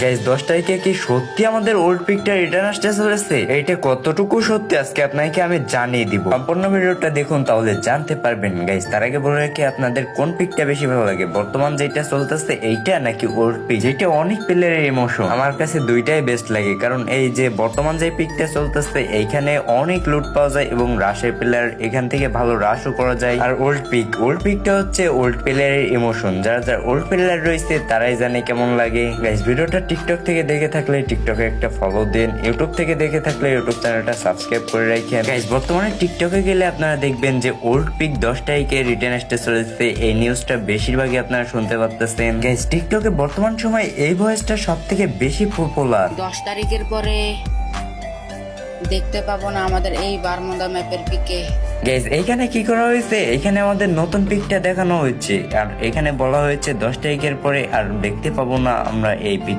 Guys 10 তারিখে কি সত্যি আমাদের ওল্ড পিকটা রিটার্ন আসতে চলেছে? এইটা কতটুকু সত্যি আজকে আপনাকে আমি জানিয়ে দিব। সম্পূর্ণ ভিডিওটা দেখুন তাহলে জানতে পারবেন। গাইস তার আগে বলে রাখি, আপনাদের কোন পিকটা বেশি ভালো লাগে, বর্তমান যেটা চলতেছে এইটা নাকি ওল্ড পিক যেটা অনেক প্লেয়ারের ইমোশন? আমার কাছে দুইটাই বেস্ট লাগে, কারণ এই যে বর্তমান যে পিকটা চলতেছে এইখানে অনেক লুট পাওয়া যায় এবং রাশের প্লেয়ার এখান থেকে ভালো রাশও করা যায়। আর ওল্ড পিকটা হচ্ছে ওল্ড প্লেয়ারের ইমোশন, যারা যারা ওল্ড প্লেয়ার রয়েছে তারাই জানে কেমন লাগে। গাইস ভিডিওটা টিকটক থেকে দেখে থাকলে টিকটকে একটা ফলো দেন, ইউটিউব থেকে দেখে থাকলে ইউটিউব চ্যানেলটা সাবস্ক্রাইব করে রাখেন। গাইস বর্তমানে টিকটকে গেলে আপনারা দেখবেন যে ওল্ড পিক 10 তারিখে রিটার্ন আসতে চলেছে। এই নিউজটা বেশিরভাগই আপনারা শুনতে পাচ্ছেন। গাইস টিকটকে বর্তমান সময় এই ভয়েসটা সব থেকে বেশি পপুলার। 10 তারিখের পরে দেখতে পাবো না আমাদের এই বারমুদা ম্যাপের পিকে। গাইস এইখানে কি করা হয়েছে, এখানে আমাদের নতুন পিকটা দেখানো হয়েছে আর এখানে বলা হয়েছে 10 তারিখের পরে আর দেখতে পাবো না আমরা এই পিক।